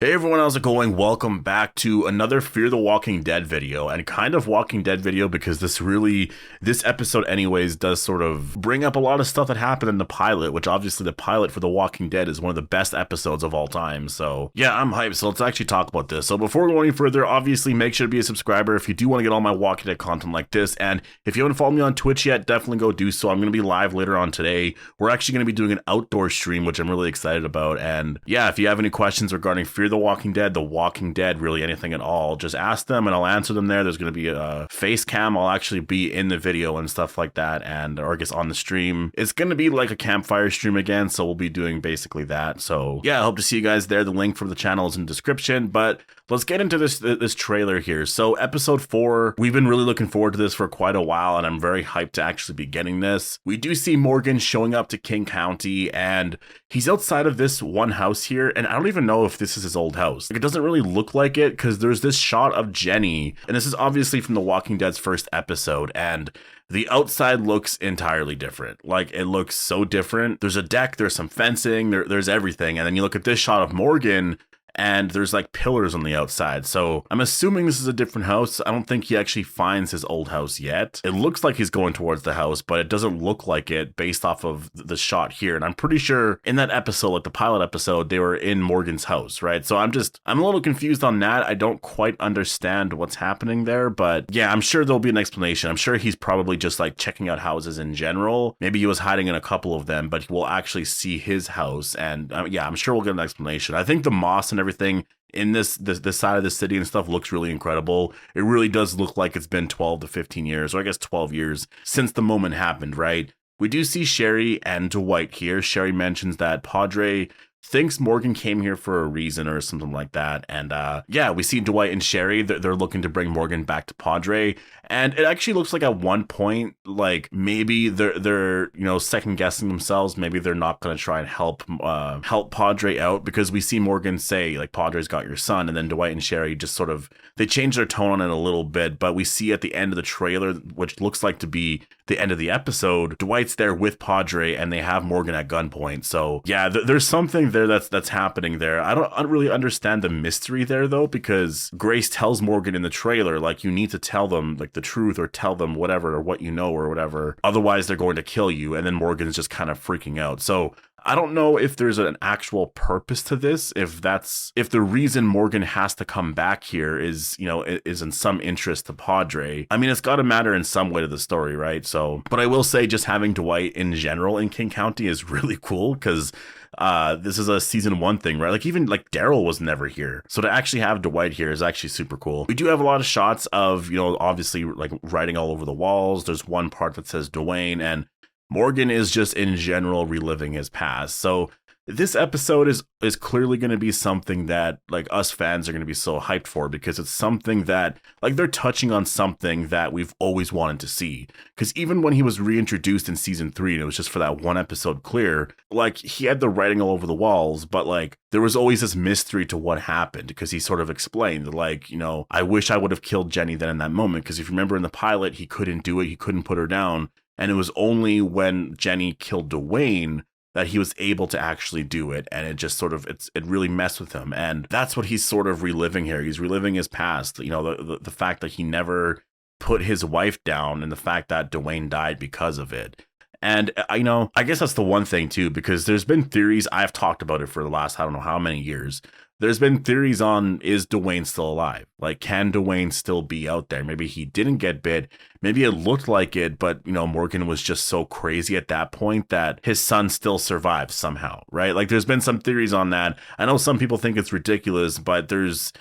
Hey everyone, how's it going? Welcome back to another Fear the Walking Dead video, and kind of Walking Dead video because this episode anyways does sort of bring up a lot of stuff that happened in the pilot, which obviously the pilot for The Walking Dead is one of the best episodes of all time. So yeah, I'm hyped, so let's actually talk about this. So before we go any further, obviously make sure to be a subscriber if you do want to get all my Walking Dead content like this, and if you haven't followed me on Twitch yet, definitely go do so. I'm going to be live later on today. We're actually going to be doing an outdoor stream, which I'm really excited about, and yeah, if you have any questions regarding Fear the Walking Dead, really anything at all, just ask them and I'll answer them there. There's going to be a face cam. I'll actually be in the video and stuff like that, and or I guess on the stream. It's going to be like a campfire stream again, so we'll be doing basically that. So yeah, I hope to see you guys there. The link for the channel is in the description, but let's get into this trailer here. So episode 4, we've been really looking forward to this for quite a while, and I'm very hyped to actually be getting this. We do see Morgan showing up to King County, and he's outside of this one house here, and I don't even know if this is his old house. Like, it doesn't really look like it because there's this shot of Jenny, and this is obviously from The Walking Dead's first episode, and the outside looks entirely different. Like, it looks so different. There's a deck, there's some fencing, there's everything, and then you look at this shot of Morgan, and there's like pillars on the outside. So I'm assuming this is a different house. I don't think he actually finds his old house yet. It looks like he's going towards the house, but it doesn't look like it based off of the shot here. And I'm pretty sure in that episode, like the pilot episode, they were in Morgan's house, right? So I'm a little confused on that. I don't quite understand what's happening there, but yeah, I'm sure there'll be an explanation. I'm sure he's probably just like checking out houses in general. Maybe he was hiding in a couple of them, but we'll actually see his house. And yeah, I'm sure we'll get an explanation. I think the moss and everything in this side of the city and stuff looks really incredible. It really does look like it's been 12 to 15 years, or I guess 12 years since the moment happened, right? We do see Sherry and Dwight here. Sherry mentions that Padre thinks Morgan came here for a reason or something like that. And yeah, we see Dwight and Sherry. They're looking to bring Morgan back to Padre. And it actually looks like at one point, like maybe they're second guessing themselves. Maybe they're not going to try and help Padre out, because we see Morgan say like, Padre's got your son. And then Dwight and Sherry just sort of, they change their tone on it a little bit. But we see at the end of the trailer, which looks like to be the end of the episode, Dwight's there with Padre and they have Morgan at gunpoint. So yeah, there's something there that's happening there. I don't really understand the mystery there though, because Grace tells Morgan in the trailer, like, you need to tell them like the truth, or tell them whatever, or what you know, or whatever, otherwise they're going to kill you. And then Morgan's just kind of freaking out. So I don't know if there's an actual purpose to this, if the reason Morgan has to come back here is in some interest to Padre. I mean, it's got to matter in some way to the story, right? So, but I will say, just having Dwight in general in King County is really cool, because this is a season 1 thing, right? Like, even like Daryl was never here, so to actually have Dwight here is actually super cool. We do have a lot of shots of obviously like writing all over the walls. There's one part that says Dwayne, and Morgan is just in general reliving his past. So this episode is clearly going to be something that like us fans are going to be so hyped for, because it's something that like they're touching on something that we've always wanted to see. Because even when he was reintroduced in season 3 and it was just for that one episode clear, like he had the writing all over the walls, but like there was always this mystery to what happened, because he sort of explained like, I wish I would have killed Jenny then in that moment, because if you remember in the pilot, he couldn't do it, he couldn't put her down, and it was only when Jenny killed Dwayne that he was able to actually do it. And it just sort of, it really messed with him. And that's what he's sort of reliving here. He's reliving his past, the fact that he never put his wife down, and the fact that Dwayne died because of it. And, I guess that's the one thing too, because there's been theories, I've talked about it for the last, I don't know how many years. There's been theories on, is Dwayne still alive? Like, can Dwayne still be out there? Maybe he didn't get bit. Maybe it looked like it, but, Morgan was just so crazy at that point that his son still survives somehow, right? Like, there's been some theories on that. I know some people think it's ridiculous, but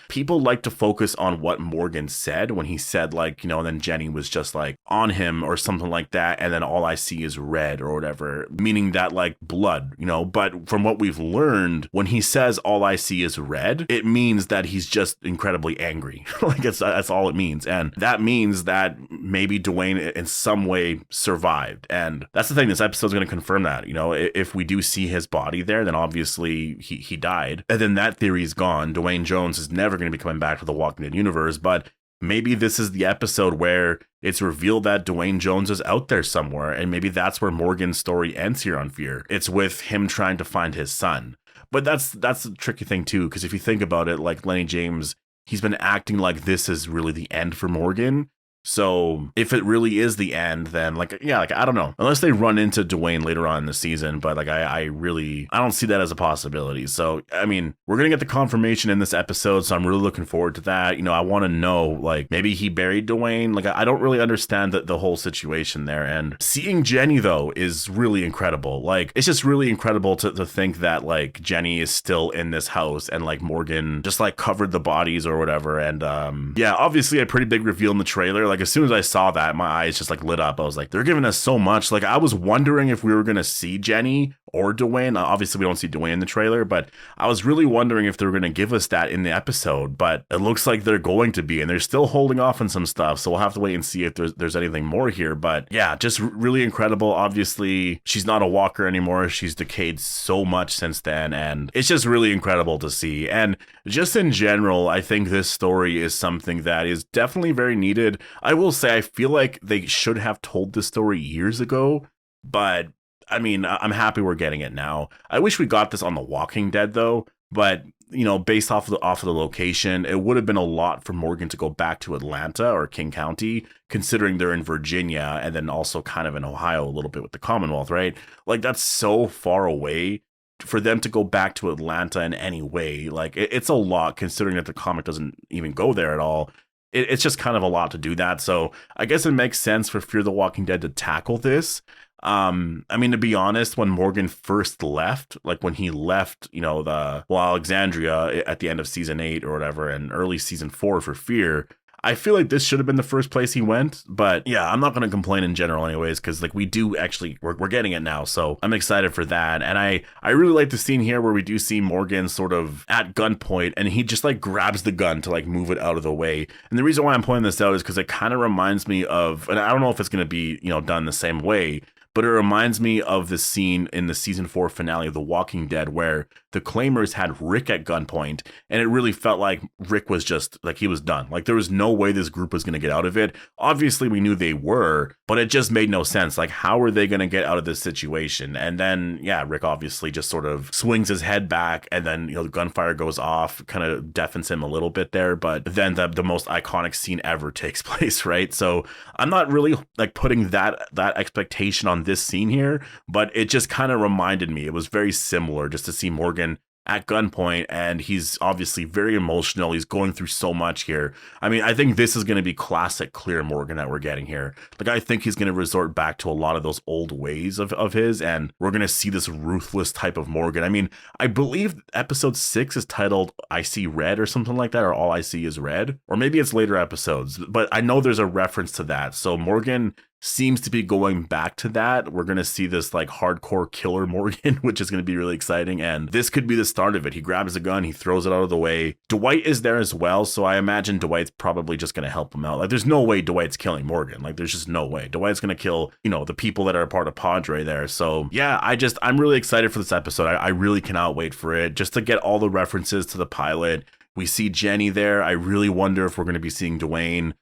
people like to focus on what Morgan said when he said, like, and then Jenny was just like on him or something like that. And then all I see is red or whatever, meaning that like blood, but from what we've learned, when he says all I see is red, it means that he's just incredibly angry. Like that's all it means. And that means that maybe Dwayne in some way survived. And that's the thing, this episode's going to confirm that. If we do see his body there, then obviously he died. And then that theory is gone. Dwayne Jones is never going to be coming back to the Walking Dead universe. But maybe this is the episode where it's revealed that Dwayne Jones is out there somewhere. And maybe that's where Morgan's story ends here on Fear. It's with him trying to find his son. But that's the tricky thing too, because if you think about it, like Lenny James, he's been acting like this is really the end for Morgan. So if it really is the end, then like, yeah, like, I don't know, unless they run into Dwayne later on in the season, but like, I don't see that as a possibility. So, I mean, we're going to get the confirmation in this episode. So I'm really looking forward to that. You know, I want to know, like, maybe he buried Dwayne. Like, I don't really understand the whole situation there. And seeing Jenny though is really incredible. Like, it's just really incredible to think that like Jenny is still in this house and like Morgan just like covered the bodies or whatever. And yeah, obviously a pretty big reveal in the trailer. Like, as soon as I saw that, my eyes just like lit up. I was like, they're giving us so much. Like, I was wondering if we were going to see Jenny or Dwayne. Obviously, we don't see Dwayne in the trailer, but I was really wondering if they were going to give us that in the episode. But it looks like they're going to be, and they're still holding off on some stuff. So we'll have to wait and see if there's anything more here. But yeah, just really incredible. Obviously, she's not a walker anymore. She's decayed so much since then. And it's just really incredible to see. And just in general, I think this story is something that is definitely very needed. I will say, I feel like they should have told this story years ago, but I mean, I'm happy we're getting it now. I wish we got this on The Walking Dead though, but you know, based off of the location, it would have been a lot for Morgan to go back to Atlanta or King County, considering they're in Virginia and then also kind of in Ohio a little bit with the Commonwealth, right? Like, that's so far away for them to go back to Atlanta in any way. Like, it's a lot considering that the comic doesn't even go there at all. It's just kind of a lot to do that. So I guess it makes sense for Fear the Walking Dead to tackle this. I mean, to be honest, when Morgan first left, like when he left, you know, Alexandria at the end of season 8 or whatever, and early season 4 for Fear, I feel like this should have been the first place he went. But yeah, I'm not going to complain in general anyways, because like we do actually, we're getting it now. So I'm excited for that. And I really like the scene here where we do see Morgan sort of at gunpoint and he just like grabs the gun to like move it out of the way. And the reason why I'm pointing this out is because it kind of reminds me of, and I don't know if it's going to be, you know, done the same way, but it reminds me of the scene in the season 4 finale of The Walking Dead where the Claimers had Rick at gunpoint, and it really felt like Rick was just like, he was done. Like, there was no way this group was going to get out of it. Obviously, we knew they were, but it just made no sense. Like, how are they going to get out of this situation? And then, yeah, Rick obviously just sort of swings his head back, and then, you know, the gunfire goes off, kind of deafens him a little bit there. But then the most iconic scene ever takes place, right? So I'm not really like putting that expectation on this scene here, but it just kind of reminded me. It was very similar just to see Morgan at gunpoint, and he's obviously very emotional. He's going through so much here. I mean, I think this is going to be classic clear Morgan that we're getting here. Like, I think he's going to resort back to a lot of those old ways of his, and we're going to see this ruthless type of Morgan. I mean, I believe episode 6 is titled I See Red or something like that, or All I See Is Red, or maybe it's later episodes, but I know there's a reference to that. So Morgan seems to be going back to that. We're going to see this like hardcore killer Morgan, which is going to be really exciting. And this could be the start of it. He grabs a gun, he throws it out of the way. Dwight is there as well. So I imagine Dwight's probably just going to help him out. Like, there's no way Dwight's killing Morgan. Like, there's just no way. Dwight's going to kill, you know, the people that are a part of Padre there. So yeah, I'm really excited for this episode. I really cannot wait for it, just to get all the references to the pilot. We see Jenny there. I really wonder if we're going to be seeing Dwayne.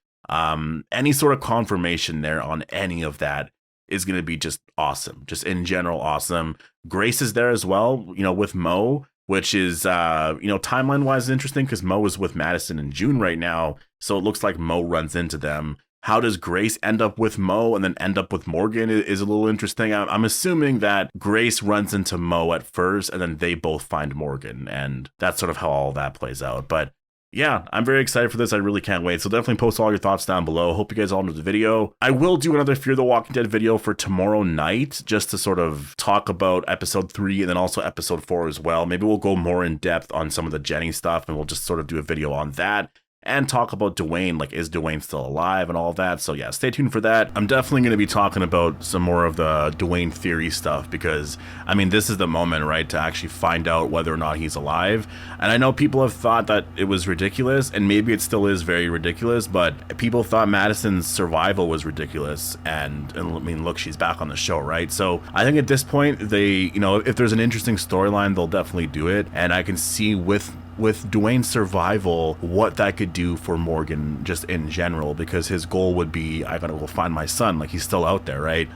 Any sort of confirmation there on any of that is going to be just awesome. Just in general, awesome. Grace is there as well, you know, with Mo, which is, you know, timeline wise interesting because Mo is with Madison in June right now. So it looks like Mo runs into them. How does Grace end up with Mo and then end up with Morgan is a little interesting. I'm assuming that Grace runs into Mo at first and then they both find Morgan, and that's sort of how all that plays out. But yeah, I'm very excited for this. I really can't wait. So definitely post all your thoughts down below. Hope you guys all enjoyed the video. I will do another Fear the Walking Dead video for tomorrow night, just to sort of talk about episode 3 and then also episode 4 as well. Maybe we'll go more in depth on some of the Jenny stuff, and we'll just sort of do a video on that and talk about Dwayne, like, is Dwayne still alive and all of that. So yeah, stay tuned for that. I'm definitely going to be talking about some more of the Dwayne theory stuff because, I mean, this is the moment, right, to actually find out whether or not he's alive. And I know people have thought that it was ridiculous, and maybe it still is very ridiculous, but people thought Madison's survival was ridiculous. And I mean, look, she's back on the show, right? So I think at this point, they, you know, if there's an interesting storyline, they'll definitely do it. And I can see with with Dwayne's survival, what that could do for Morgan just in general, because his goal would be, I gotta go find my son. Like, he's still out there, right?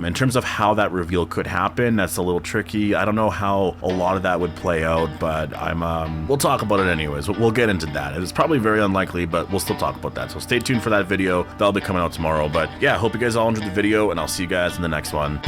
In terms of how that reveal could happen, that's a little tricky. I don't know how a lot of that would play out, but we'll talk about it anyways. We'll get into that. It's probably very unlikely, but we'll still talk about that. So stay tuned for that video. That'll be coming out tomorrow. But yeah, hope you guys all enjoyed the video, and I'll see you guys in the next one.